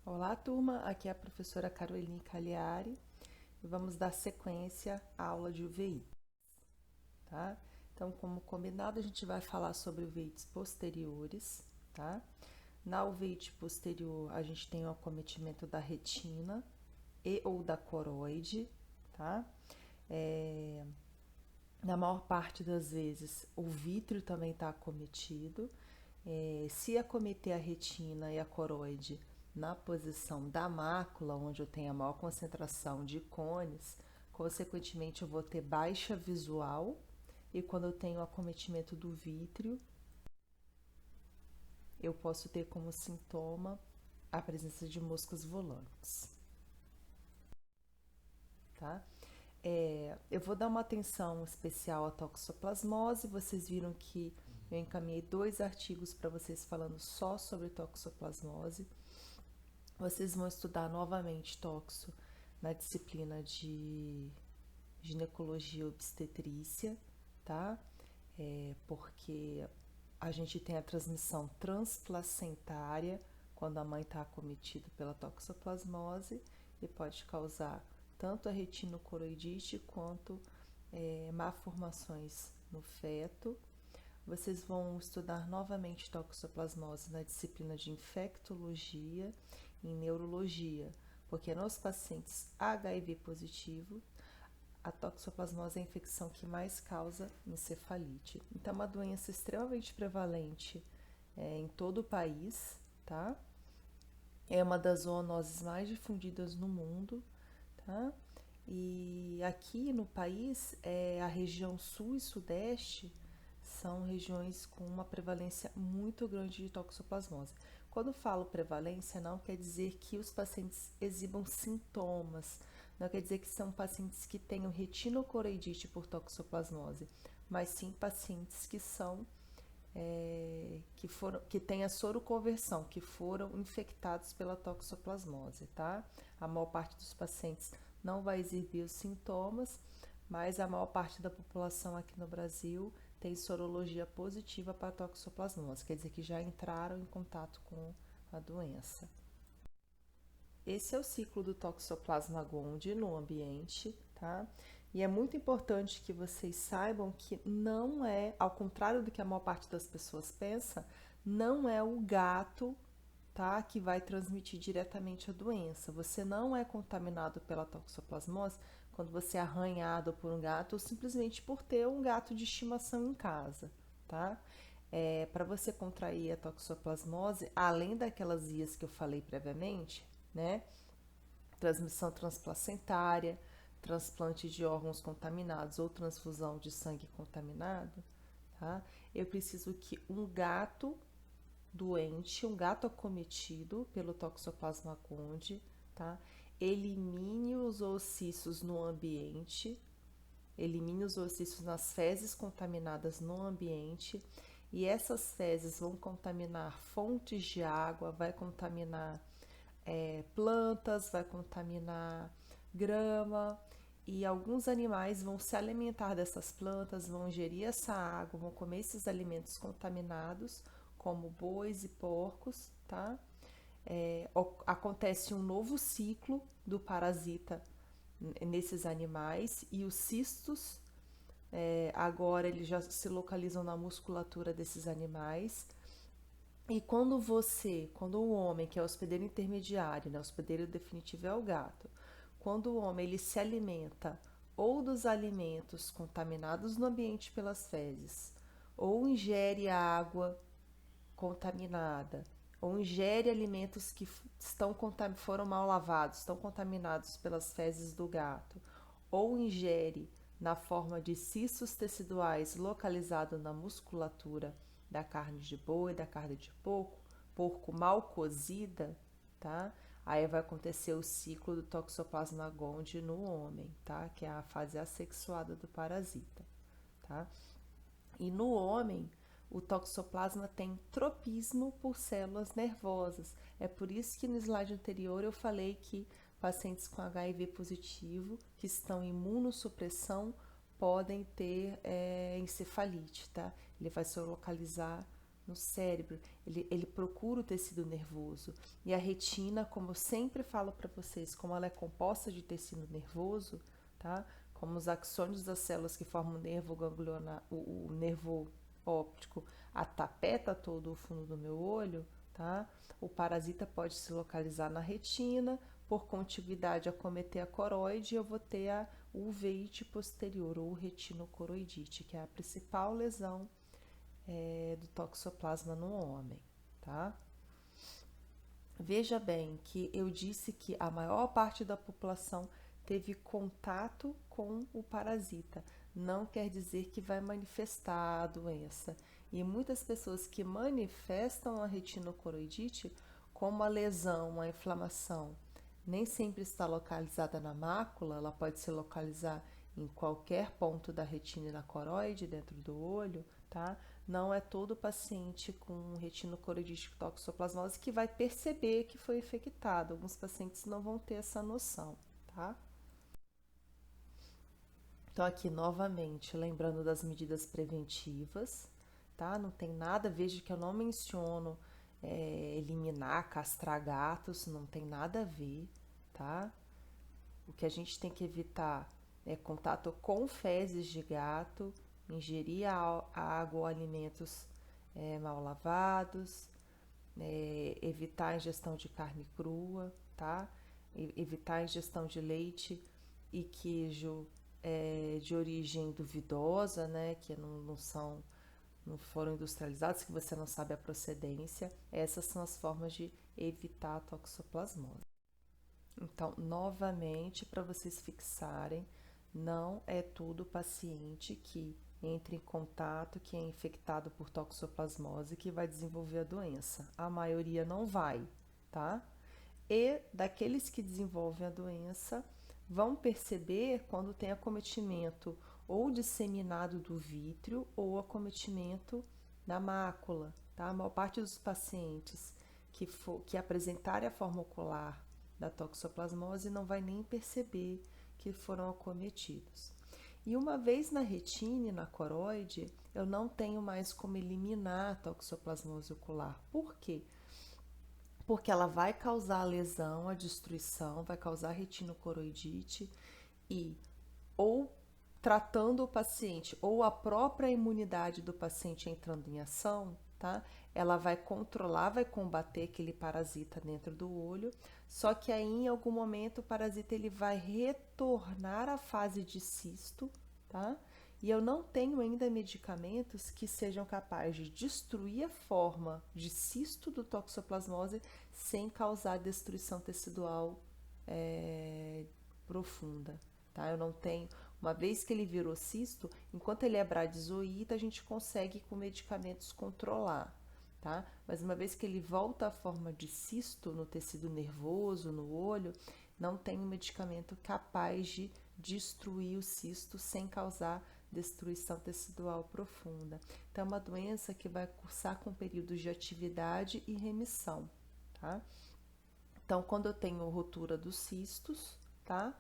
Olá, turma! Aqui é a professora Caroline Cagliari e vamos dar sequência à aula de uveites, tá? Então, como combinado, a gente vai falar sobre uveites posteriores, tá? Na uveite posterior, a gente tem o acometimento da retina e ou da coroide, tá? Na maior parte das vezes, o vítreo também está acometido. Se acometer a retina e a coroide na posição da mácula, onde eu tenho a maior concentração de cones, consequentemente eu vou ter baixa visual, e quando eu tenho acometimento do vítreo, eu posso ter como sintoma a presença de moscas volantes, tá? Eu vou dar uma atenção especial à toxoplasmose. Vocês viram que eu encaminhei 2 artigos para vocês falando só sobre toxoplasmose. Vocês vão estudar novamente toxo na disciplina de ginecologia e obstetrícia, tá? Porque a gente tem a transmissão transplacentária quando a mãe está acometida pela toxoplasmose e pode causar tanto a retinocoroidite quanto malformações no feto. Vocês vão estudar novamente toxoplasmose na disciplina de infectologia e neurologia, porque nos pacientes HIV positivo, a toxoplasmose é a infecção que mais causa encefalite. Então, é uma doença extremamente prevalente em todo o país, tá? É uma das zoonoses mais difundidas no mundo, tá? E aqui no país, a região sul e sudeste são regiões com uma prevalência muito grande de toxoplasmose. Quando falo prevalência, não quer dizer que os pacientes exibam sintomas, não quer dizer que são pacientes que tenham retinocoroidite por toxoplasmose, mas sim pacientes que são que têm a soroconversão, que foram infectados pela toxoplasmose, tá? A maior parte dos pacientes não vai exibir os sintomas, mas a maior parte da população aqui no Brasil tem sorologia positiva para toxoplasmose, quer dizer que já entraram em contato com a doença. Esse é o ciclo do Toxoplasma gondii no ambiente, tá? E é muito importante que vocês saibam que não é, ao contrário do que a maior parte das pessoas pensa, não é o gato, tá, que vai transmitir diretamente a doença. Você não é contaminado pela toxoplasmose quando você é arranhado por um gato ou simplesmente por ter um gato de estimação em casa, tá? Para você contrair a toxoplasmose, além daquelas vias que eu falei previamente, né? Transmissão transplacentária, transplante de órgãos contaminados ou transfusão de sangue contaminado, tá? Eu preciso que um gato doente, um gato acometido pelo Toxoplasma gondii, tá? Elimine os oociços no ambiente, elimine os oociços nas fezes contaminadas no ambiente, e essas fezes vão contaminar fontes de água, vai contaminar plantas, vai contaminar grama, e alguns animais vão se alimentar dessas plantas, vão ingerir essa água, vão comer esses alimentos contaminados, como bois e porcos, tá? Acontece um novo ciclo do parasita nesses animais, e os cistos agora eles já se localizam na musculatura desses animais. E quando o homem, que é o hospedeiro intermediário, né, o hospedeiro definitivo é o gato, quando o homem ele se alimenta ou dos alimentos contaminados no ambiente pelas fezes, ou ingere água contaminada, ou ingere alimentos que foram mal lavados, estão contaminados pelas fezes do gato, ou ingere na forma de cistos teciduais localizados na musculatura da carne de boi, da carne de porco mal cozida, tá? Aí vai acontecer o ciclo do Toxoplasma gondii no homem, tá? Que é a fase assexuada do parasita, tá? E no homem, o toxoplasma tem tropismo por células nervosas. É por isso que no slide anterior eu falei que pacientes com HIV positivo que estão em imunossupressão podem ter encefalite, tá? Ele vai se localizar no cérebro, ele procura o tecido nervoso. E a retina, como eu sempre falo para vocês, como ela é composta de tecido nervoso, tá? Como os axônios das células que formam o nervo ganglionar, o nervo óptico, a tapeta todo o fundo do meu olho, tá? O parasita pode se localizar na retina, por contiguidade acometer a coroide, eu vou ter a uveíte posterior ou retinocoroidite, que é a principal lesão do toxoplasma no homem, tá? Veja bem que eu disse que a maior parte da população teve contato com o parasita. Não quer dizer que vai manifestar a doença. E muitas pessoas que manifestam a retinocoroidite, como a lesão, a inflamação, nem sempre está localizada na mácula, ela pode se localizar em qualquer ponto da retina e na coroide, dentro do olho, tá? Não é todo paciente com retinocoroidite toxoplasmose que vai perceber que foi infectado. Alguns pacientes não vão ter essa noção, tá? Então, aqui novamente, lembrando das medidas preventivas, tá? Não tem nada, veja que eu não menciono eliminar, castrar gatos, não tem nada a ver, tá? O que a gente tem que evitar é contato com fezes de gato, ingerir água ou alimentos mal lavados, evitar a ingestão de carne crua, tá? Evitar a ingestão de leite e queijo de origem duvidosa, né? Que não foram industrializados, que você não sabe a procedência. Essas são as formas de evitar a toxoplasmose. Então, novamente, para vocês fixarem, não é todo paciente que entra em contato, que é infectado por toxoplasmose, que vai desenvolver a doença. A maioria não vai, tá? E daqueles que desenvolvem a doença, vão perceber quando tem acometimento ou disseminado do vítreo ou acometimento da mácula, tá? A maior parte dos pacientes que apresentarem a forma ocular da toxoplasmose não vai nem perceber que foram acometidos. E uma vez na retina e na coroide, eu não tenho mais como eliminar a toxoplasmose ocular. Por quê? Porque ela vai causar a lesão, a destruição, vai causar retinocoroidite e ou tratando o paciente ou a própria imunidade do paciente entrando em ação, tá? Ela vai controlar, vai combater aquele parasita dentro do olho, só que aí em algum momento o parasita ele vai retornar à fase de cisto, tá? E eu não tenho ainda medicamentos que sejam capazes de destruir a forma de cisto do toxoplasmose sem causar destruição tecidual profunda, tá? Eu não tenho. Uma vez que ele virou cisto, enquanto ele é bradizoíta, a gente consegue com medicamentos controlar, tá? Mas uma vez que ele volta à forma de cisto no tecido nervoso, no olho, não tem um medicamento capaz de destruir o cisto sem causar destruição tecidual profunda. Então, é uma doença que vai cursar com períodos de atividade e remissão, tá? Então, quando eu tenho rotura dos cistos, tá?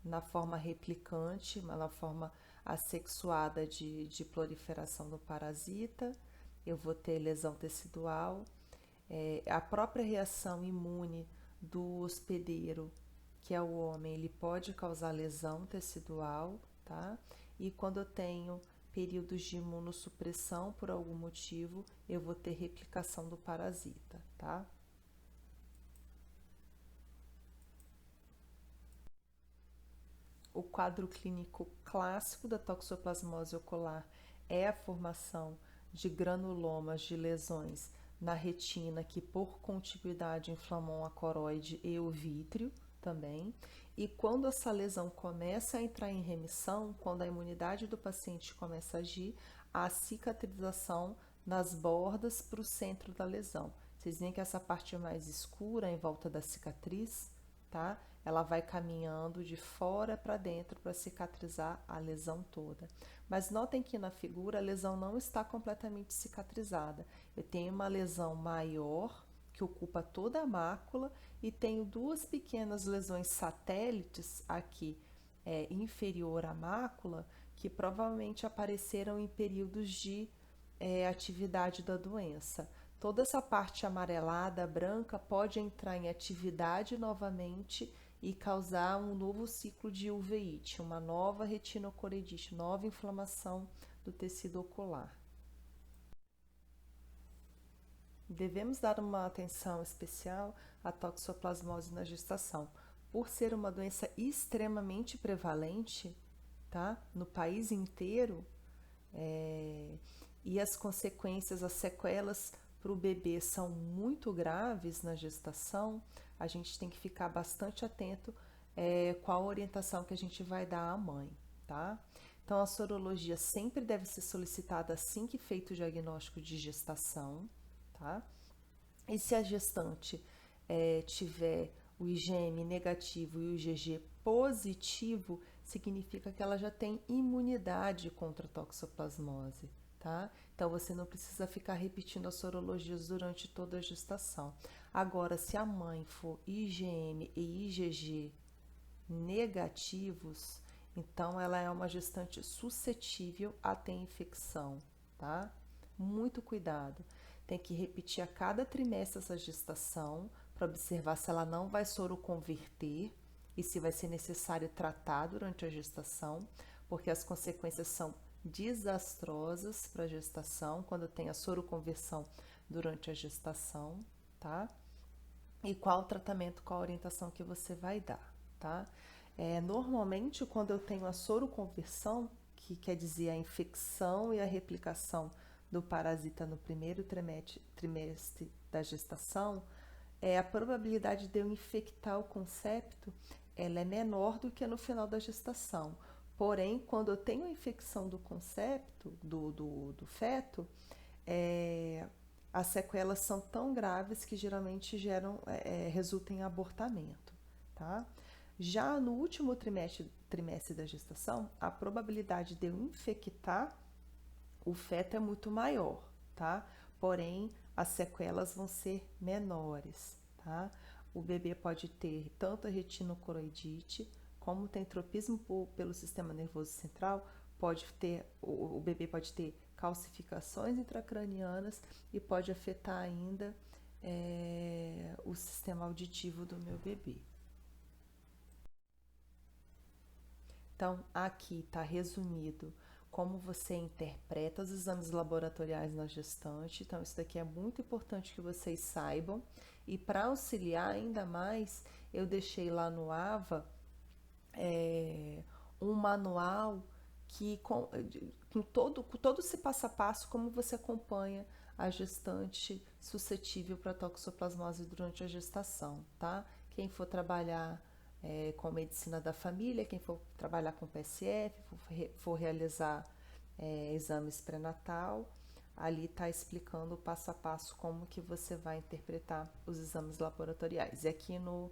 Na forma replicante, na forma assexuada de proliferação do parasita, eu vou ter lesão tecidual, a própria reação imune do hospedeiro, que é o homem, ele pode causar lesão tecidual, tá? E quando eu tenho períodos de imunossupressão por algum motivo, eu vou ter replicação do parasita, tá? O quadro clínico clássico da toxoplasmose ocular é a formação de granulomas de lesões na retina que por contiguidade inflamam a coroide e o vítreo também. E quando essa lesão começa a entrar em remissão, quando a imunidade do paciente começa a agir, a cicatrização nas bordas para o centro da lesão. Vocês veem que essa parte mais escura em volta da cicatriz, tá? Ela vai caminhando de fora para dentro para cicatrizar a lesão toda. Mas notem que na figura a lesão não está completamente cicatrizada. Eu tenho uma lesão maior que ocupa toda a mácula e tenho duas pequenas lesões satélites aqui inferior à mácula que provavelmente apareceram em períodos de atividade da doença. Toda essa parte amarelada, branca, pode entrar em atividade novamente e causar um novo ciclo de uveíte, uma nova retinocoreidite, nova inflamação do tecido ocular. Devemos dar uma atenção especial à toxoplasmose na gestação, por ser uma doença extremamente prevalente, tá? No país inteiro, e as consequências, as sequelas para o bebê são muito graves na gestação. A gente tem que ficar bastante atento com a orientação que a gente vai dar à mãe, tá? Então, a sorologia sempre deve ser solicitada assim que feito o diagnóstico de gestação, tá? E se a gestante tiver o IgM negativo e o IgG positivo, significa que ela já tem imunidade contra a toxoplasmose, tá? Então, você não precisa ficar repetindo as sorologias durante toda a gestação. Agora, se a mãe for IgM e IgG negativos, então ela é uma gestante suscetível a ter infecção, tá? Muito cuidado. Tem que repetir a cada trimestre essa gestação para observar se ela não vai soroconverter e se vai ser necessário tratar durante a gestação, porque as consequências são desastrosas para a gestação quando tem a soroconversão durante a gestação, tá? E qual o tratamento, qual a orientação que você vai dar, tá? Normalmente, quando eu tenho a soroconversão, que quer dizer a infecção e a replicação do parasita no primeiro trimestre da gestação, a probabilidade de eu infectar o concepto, ela é menor do que no final da gestação. Porém, quando eu tenho a infecção do concepto, do feto, as sequelas são tão graves que geralmente resultam em abortamento, tá? Já no último trimestre da gestação, a probabilidade de eu infectar o feto é muito maior, tá? Porém, as sequelas vão ser menores, tá? O bebê pode ter tanto a retinocoroidite, como tem tropismo pelo sistema nervoso central, o bebê pode ter calcificações intracranianas e pode afetar ainda o sistema auditivo do meu bebê. Então, aqui está resumido como você interpreta os exames laboratoriais na gestante. Então, isso daqui é muito importante que vocês saibam. E para auxiliar ainda mais, eu deixei lá no AVA um manual com todo esse passo a passo, como você acompanha a gestante suscetível para toxoplasmose durante a gestação, tá? Quem for trabalhar com medicina da família, quem for trabalhar com PSF, for realizar exames pré-natal, ali está explicando o passo a passo como que você vai interpretar os exames laboratoriais. E aqui no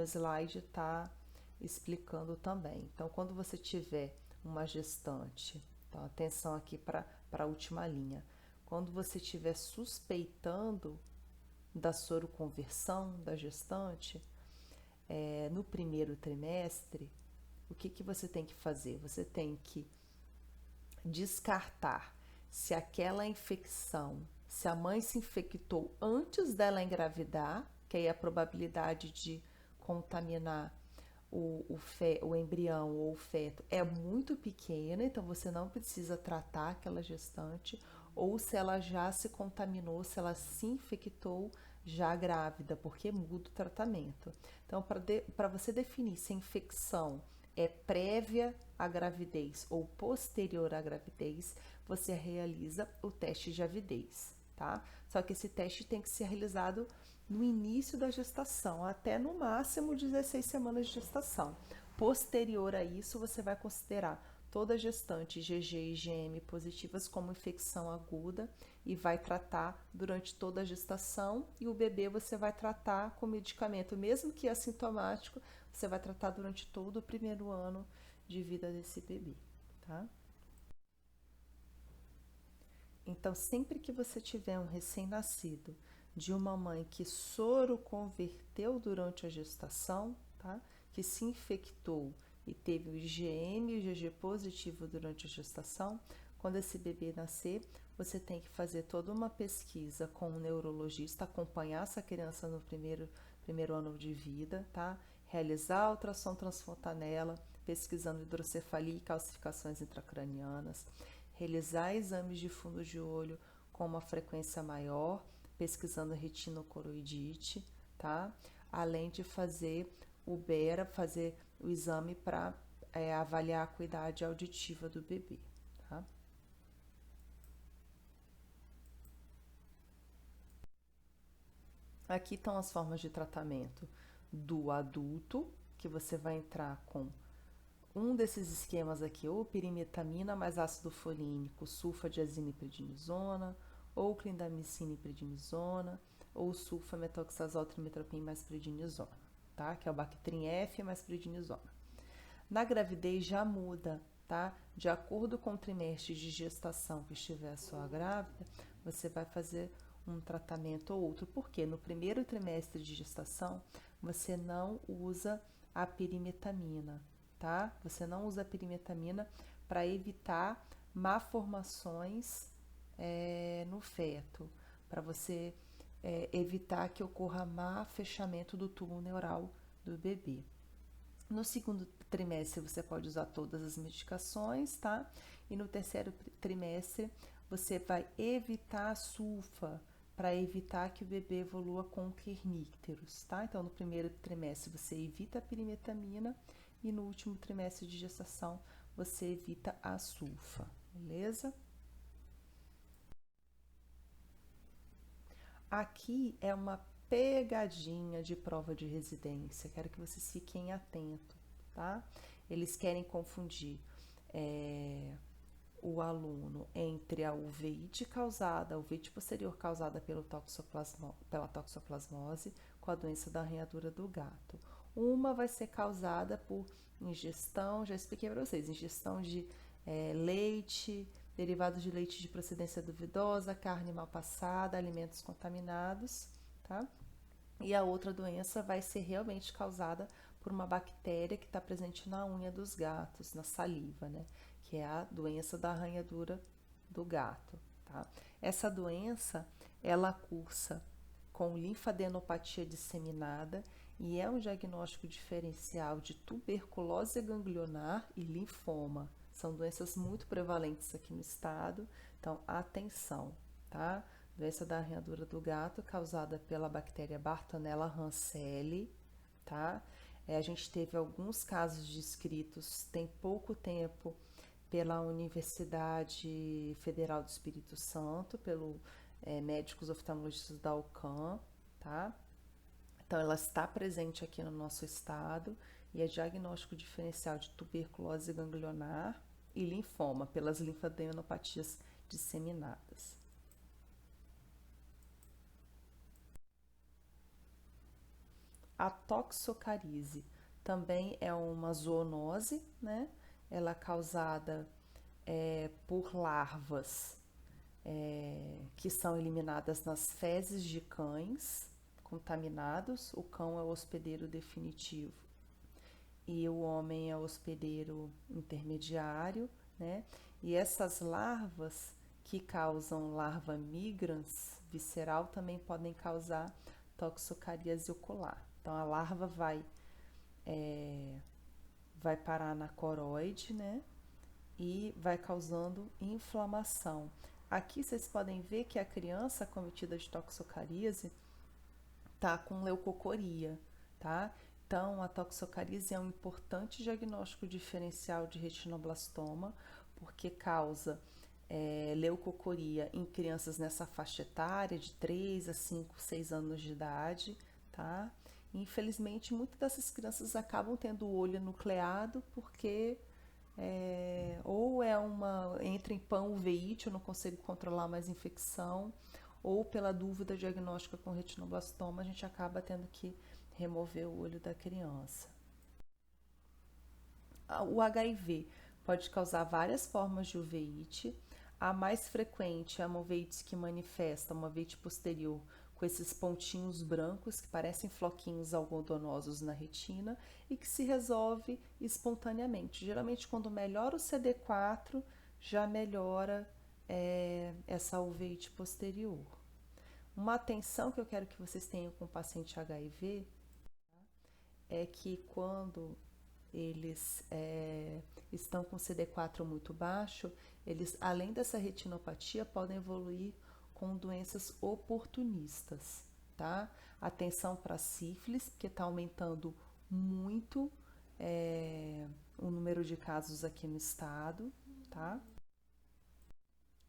slide está explicando também. Então, quando você tiver uma gestante, então atenção aqui para a última linha, quando você estiver suspeitando da soroconversão da gestante, no primeiro trimestre, o que você tem que fazer? Você tem que descartar se aquela infecção, se a mãe se infectou antes dela engravidar, que aí a probabilidade de contaminar o embrião ou o feto é muito pequena, então você não precisa tratar aquela gestante, ou se ela já se contaminou, se ela se infectou já grávida, porque muda o tratamento. Então, para você definir se a infecção é prévia à gravidez ou posterior à gravidez, você realiza o teste de avidez, tá? Só que esse teste tem que ser realizado no início da gestação, até no máximo 16 semanas de gestação. Posterior a isso, você vai considerar toda gestante IgG e IgM positivas como infecção aguda e vai tratar durante toda a gestação, e o bebê você vai tratar com medicamento, mesmo que assintomático, você vai tratar durante todo o primeiro ano de vida desse bebê, tá? Então, sempre que você tiver um recém-nascido de uma mãe que soroconverteu durante a gestação, tá? Que se infectou e teve o IgM e o IgG positivo durante a gestação, quando esse bebê nascer, você tem que fazer toda uma pesquisa com um neurologista, acompanhar essa criança no primeiro ano de vida, tá? Realizar a ultrassom transfontanela, pesquisando hidrocefalia e calcificações intracranianas, realizar exames de fundo de olho com uma frequência maior, pesquisando retinocoroidite, tá? Além de fazer o BERA, fazer o exame para avaliar a acuidade auditiva do bebê, tá? Aqui estão as formas de tratamento do adulto, que você vai entrar com um desses esquemas aqui, ou pirimetamina mais ácido folínico, sulfadiazina e prednisona, ou clindamicina e prednisona, ou sulfametoxazol trimetoprim mais prednisona, tá? Que é o Bactrim F mais prednisona. Na gravidez já muda, tá? De acordo com o trimestre de gestação que estiver a sua grávida, você vai fazer um tratamento ou outro, porque no primeiro trimestre de gestação você não usa a pirimetamina, tá? Você não usa a pirimetamina para evitar malformações no feto, para você evitar que ocorra má fechamento do tubo neural do bebê. No segundo trimestre você pode usar todas as medicações, tá? E no terceiro trimestre você vai evitar a sulfa para evitar que o bebê evolua com kernícteros, tá? Então no primeiro trimestre você evita a pirimetamina e no último trimestre de gestação você evita a sulfa, beleza? Aqui é uma pegadinha de prova de residência, quero que vocês fiquem atentos, tá? Eles querem confundir o aluno entre a uveíte causada, a uveíte posterior causada pela toxoplasmose com a doença da arranhadura do gato. Uma vai ser causada por ingestão, já expliquei para vocês, ingestão de leite, derivados de leite de procedência duvidosa, carne mal passada, alimentos contaminados, tá? E a outra doença vai ser realmente causada por uma bactéria que está presente na unha dos gatos, na saliva, né? Que é a doença da arranhadura do gato, tá? Essa doença, ela cursa com linfadenopatia disseminada e é um diagnóstico diferencial de tuberculose ganglionar e linfoma. São doenças muito prevalentes aqui no estado, então atenção, tá? Doença da arranhadura do gato causada pela bactéria Bartonella ranceli, tá? A gente teve alguns casos descritos tem pouco tempo pela Universidade Federal do Espírito Santo, pelo médicos oftalmologistas da UCAM, tá? Então, ela está presente aqui no nosso estado e é diagnóstico diferencial de tuberculose ganglionar e linfoma pelas linfadenopatias disseminadas. A toxocarise também é uma zoonose, né? Ela é causada por larvas que são eliminadas nas fezes de cães contaminados. O cão é o hospedeiro definitivo e o homem é o hospedeiro intermediário, né? E essas larvas que causam larva migrans visceral também podem causar toxocaríase ocular. Então a larva vai parar na coroide, né? E vai causando inflamação. Aqui vocês podem ver que a criança acometida de toxocaríase tá com leucocoria, tá? Então, a toxocaríase é um importante diagnóstico diferencial de retinoblastoma, porque causa leucocoria em crianças nessa faixa etária de 3 a 5, 6 anos de idade, tá? E, infelizmente, muitas dessas crianças acabam tendo o olho nucleado porque ou entra em panuveíte, eu não consigo controlar mais infecção, ou pela dúvida diagnóstica com retinoblastoma, a gente acaba tendo que remover o olho da criança. O HIV pode causar várias formas de uveíte. A mais frequente é uma uveíte que manifesta uma uveíte posterior com esses pontinhos brancos que parecem floquinhos algodonosos na retina e que se resolve espontaneamente. Geralmente, quando melhora o CD4, já melhora essa uveíte posterior. Uma atenção que eu quero que vocês tenham com o paciente HIV é que quando eles estão com CD4 muito baixo, eles, além dessa retinopatia, podem evoluir com doenças oportunistas, tá? Atenção para sífilis, porque está aumentando muito o número de casos aqui no estado, tá?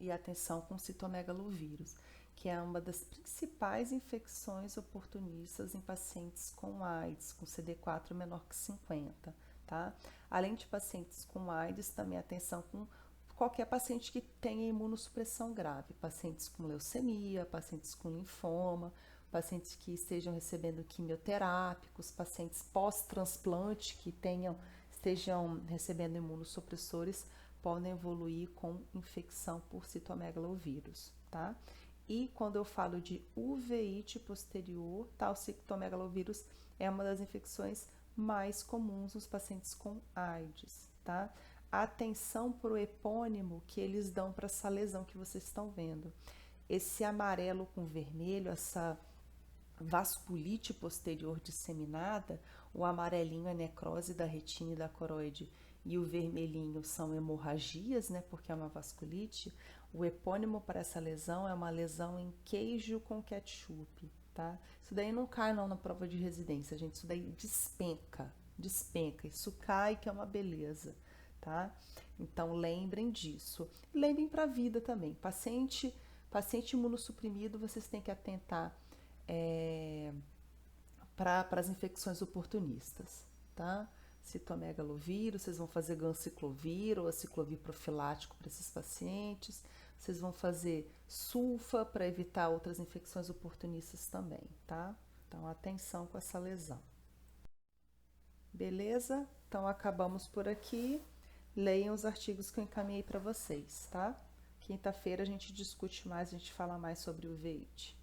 E atenção com citomegalovírus, que é uma das principais infecções oportunistas em pacientes com AIDS, com CD4 menor que 50, tá? Além de pacientes com AIDS, também atenção com qualquer paciente que tenha imunossupressão grave, pacientes com leucemia, pacientes com linfoma, pacientes que estejam recebendo quimioterápicos, pacientes pós-transplante que estejam recebendo imunossupressores, podem evoluir com infecção por citomegalovírus, tá? E quando eu falo de uveíte posterior, tá? O citomegalovírus é uma das infecções mais comuns nos pacientes com AIDS, tá? Atenção para o epônimo que eles dão para essa lesão que vocês estão vendo. Esse amarelo com vermelho, essa vasculite posterior disseminada, o amarelinho é necrose da retina e da coroide e o vermelhinho são hemorragias, né, porque é uma vasculite. O epônimo para essa lesão é uma lesão em queijo com ketchup, tá? Isso daí não cai não na prova de residência, gente, isso daí despenca, isso cai que é uma beleza, tá? Então lembrem disso. E lembrem para a vida também, paciente imunossuprimido, vocês têm que atentar para as infecções oportunistas, tá? Citomegalovírus, vocês vão fazer ganciclovir ou aciclovir profilático para esses pacientes, vocês vão fazer sulfa para evitar outras infecções oportunistas também, tá? Então, atenção com essa lesão. Beleza? Então, acabamos por aqui. Leiam os artigos que eu encaminhei para vocês, tá? Quinta-feira a gente discute mais, a gente fala mais sobre o uveíte.